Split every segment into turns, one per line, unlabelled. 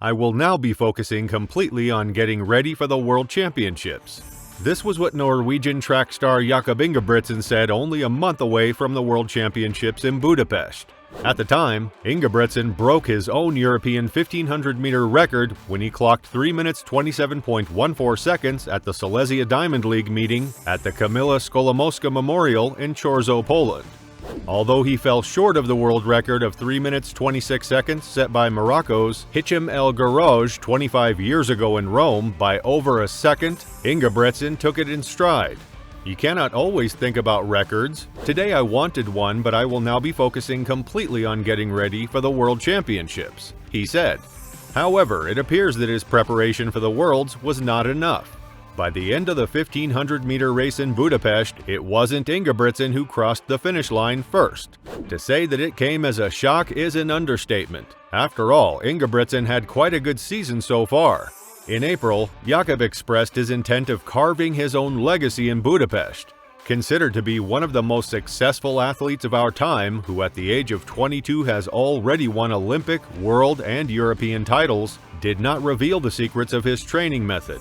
I will now be focusing completely on getting ready for the World Championships. This was what Norwegian track star Jakob Ingebrigtsen said only a month away from the World Championships in Budapest. At the time, Ingebrigtsen broke his own European 1500-meter record when he clocked 3 minutes 27.14 seconds at the Silesia Diamond League meeting at the Kamila Skolimowska Memorial in Chorzow, Poland. Although he fell short of the world record of 3 minutes 26 seconds set by Morocco's Hicham Guerrouj 25 years ago in Rome by over a second, Ingebrigtsen took it in stride. You cannot always think about records. Today I wanted one, but I will now be focusing completely on getting ready for the World Championships, he said. However, it appears that his preparation for the Worlds was not enough. By the end of the 1500-meter race in Budapest, it wasn't Ingebrigtsen who crossed the finish line first. To say that it came as a shock is an understatement. After all, Ingebrigtsen had quite a good season so far. In April, Jakob expressed his intent of carving his own legacy in Budapest. Considered to be one of the most successful athletes of our time, who at the age of 22 has already won Olympic, world, and European titles, did not reveal the secrets of his training method.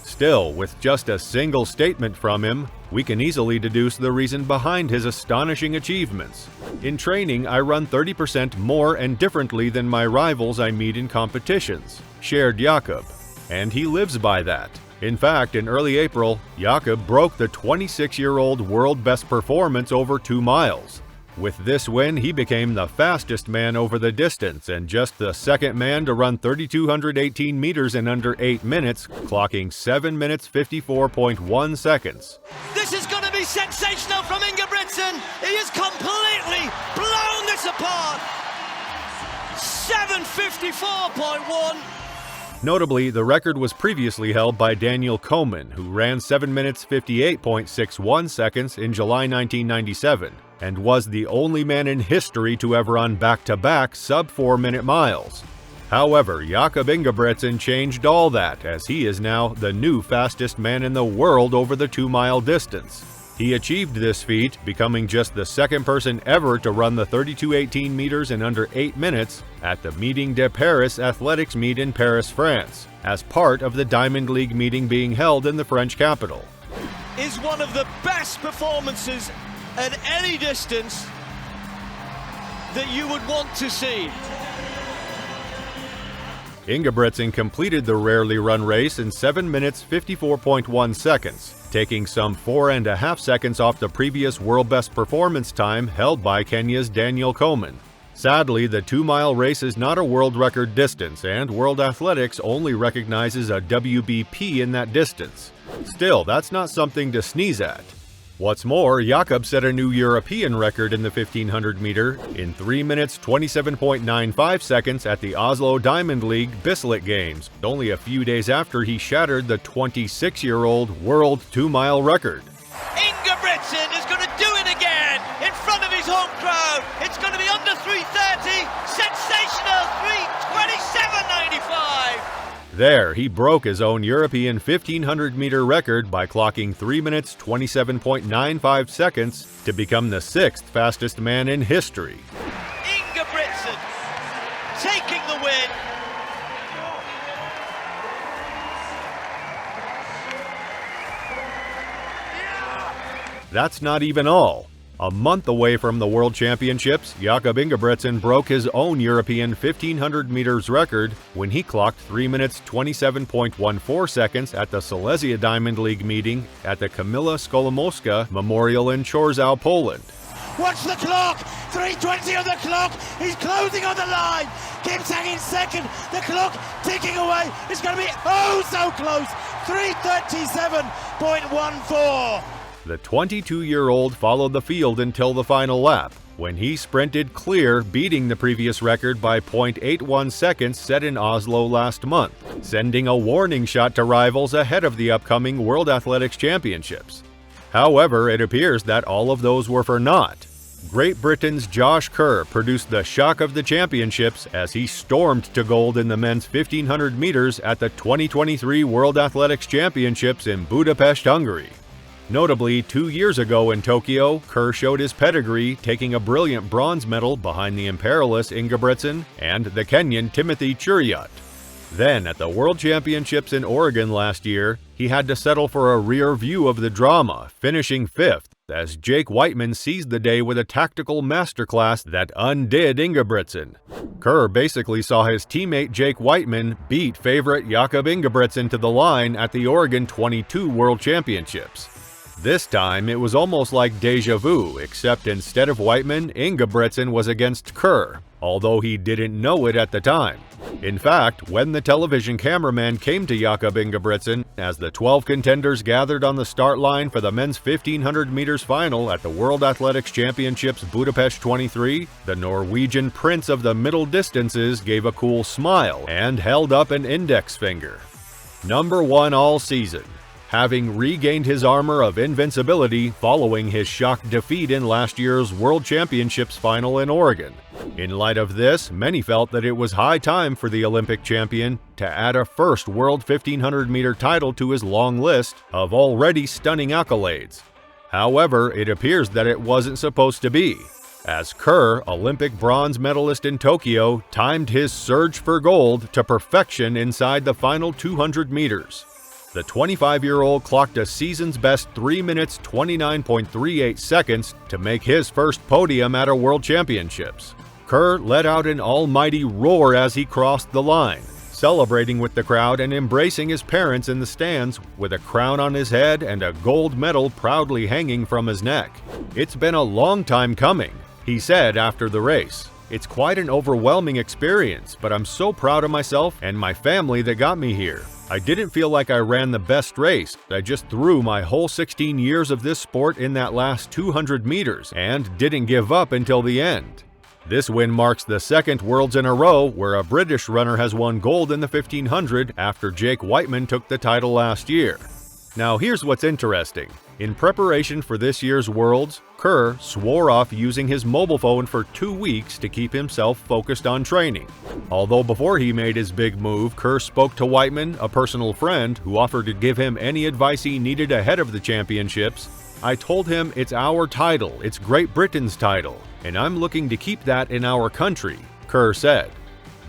Still, with just a single statement from him, we can easily deduce the reason behind his astonishing achievements. In training, I run 30% more and differently than my rivals I meet in competitions, shared Jakob. And he lives by that. In fact, in early April, Jakob broke the 26-year-old world best performance over 2 miles. With this win, he became the fastest man over the distance and just the second man to run 3,218 meters in under 8 minutes, clocking 7 minutes 54.1 seconds.
This is going to be sensational from Ingebrigtsen. He has completely blown this apart. 7:54.1.
Notably, the record was previously held by Daniel Komen, who ran 7 minutes 58.61 seconds in July 1997, and was the only man in history to ever run back-to-back sub-4-minute miles. However, Jakob Ingebrigtsen changed all that, as he is now the new fastest man in the world over the 2-mile distance. He achieved this feat, becoming just the second person ever to run the 3218 meters in under 8 minutes at the Meeting de Paris athletics meet in Paris, France, as part of the Diamond League meeting being held in the French capital.
Is one of the best performances at any distance that you would want to see.
Ingebrigtsen completed the rarely run race in 7 minutes 54.1 seconds, taking some 4.5 seconds off the previous world best performance time held by Kenya's Daniel Komen. Sadly, the 2-mile race is not a world record distance, and World Athletics only recognizes a WBP in that distance. Still, that's not something to sneeze at. What's more, Jakob set a new European record in the 1500 meter in 3 minutes 27.95 seconds at the Oslo Diamond League Bislett Games, only a few days after he shattered the 26-year-old world 2-mile record.
Ingebrigtsen is going to do it again in front of his home crowd. It's going to be under 3:30. Sensational 3:27.95.
There, he broke his own European 1500-meter record by clocking 3 minutes 27.95 seconds to become the 6th fastest man in history.
Ingebrigtsen taking the win.
That's not even all. A month away from the World Championships, Jakob Ingebrigtsen broke his own European 1500 meters record when he clocked 3 minutes 27.14 seconds at the Silesia Diamond League meeting at the Kamila Skolimowska Memorial in Chorzow, Poland.
Watch the clock! 3:20 on the clock! He's closing on the line! Kipsang in second! The clock ticking away! It's going to be oh so close! 3:37.14!
The 22-year-old followed the field until the final lap, when he sprinted clear, beating the previous record by 0.81 seconds set in Oslo last month, sending a warning shot to rivals ahead of the upcoming World Athletics Championships. However, it appears that all of those were for naught. Great Britain's Kerr produced the shock of the championships as he stormed to gold in the men's 1500 meters at the 2023 World Athletics Championships in Budapest, Hungary. Notably, 2 years ago in Tokyo, Kerr showed his pedigree, taking a brilliant bronze medal behind the imperialist Ingebrigtsen and the Kenyan Timothy Cheruiyot. Then, at the World Championships in Oregon last year, he had to settle for a rear view of the drama, finishing 5th, as Jake Whiteman seized the day with a tactical masterclass that undid Ingebrigtsen. Kerr basically saw his teammate Jake Whiteman beat favorite Jakob Ingebrigtsen to the line at the Oregon 22 World Championships. This time, it was almost like deja vu, except instead of Whiteman, Ingebrigtsen was against Kerr, although he didn't know it at the time. In fact, when the television cameraman came to Jakob Ingebrigtsen, as the 12 contenders gathered on the start line for the men's 1500 meters final at the World Athletics Championships Budapest 23, the Norwegian prince of the middle distances gave a cool smile and held up an index finger. Number 1 all season. Having regained his armor of invincibility following his shock defeat in last year's World Championships final in Oregon. In light of this, many felt that it was high time for the Olympic champion to add a first World 1500-meter title to his long list of already stunning accolades. However, it appears that it wasn't supposed to be, as Kerr, Olympic bronze medalist in Tokyo, timed his surge for gold to perfection inside the final 200 meters. The 25-year-old clocked a season's best 3 minutes 29.38 seconds to make his first podium at a World Championships. Kerr let out an almighty roar as he crossed the line, celebrating with the crowd and embracing his parents in the stands with a crown on his head and a gold medal proudly hanging from his neck. "It's been a long time coming," he said after the race. "It's quite an overwhelming experience, but I'm so proud of myself and my family that got me here. I didn't feel like I ran the best race. I just threw my whole 16 years of this sport in that last 200 meters and didn't give up until the end." This win marks the second Worlds in a row where a British runner has won gold in the 1500 after Jake Whiteman took the title last year. Now here's what's interesting. In preparation for this year's Worlds, Kerr swore off using his mobile phone for 2 weeks to keep himself focused on training. Although before he made his big move, Kerr spoke to Whiteman, a personal friend, who offered to give him any advice he needed ahead of the championships. "I told him it's our title, it's Great Britain's title, and I'm looking to keep that in our country," Kerr said.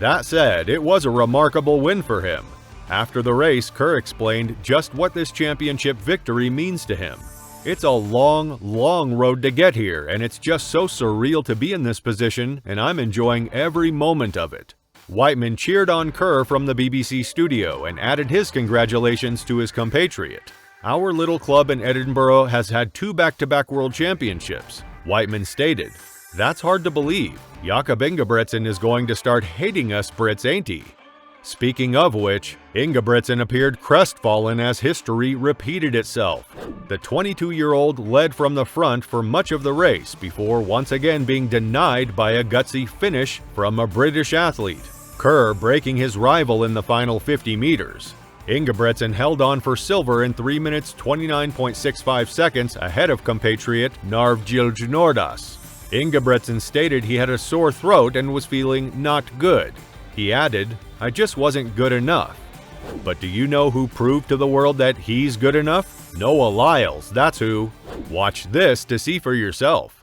That said, it was a remarkable win for him. After the race, Kerr explained just what this championship victory means to him. "It's a long, long road to get here, and it's just so surreal to be in this position, and I'm enjoying every moment of it." Whiteman cheered on Kerr from the BBC studio and added his congratulations to his compatriot. "Our little club in Edinburgh has had 2 back-to-back World Championships," Whiteman stated. "That's hard to believe. Jakob Ingebrigtsen is going to start hating us Brits, ain't he?" Speaking of which, Ingebrigtsen appeared crestfallen as history repeated itself. The 22-year-old led from the front for much of the race before once again being denied by a gutsy finish from a British athlete, Kerr breaking his rival in the final 50 meters. Ingebrigtsen held on for silver in 3 minutes 29.65 seconds ahead of compatriot Norwegian. Ingebrigtsen stated he had a sore throat and was feeling not good. He added, "I just wasn't good enough." But do you know who proved to the world that he's good enough? Noah Lyles, that's who. Watch this to see for yourself.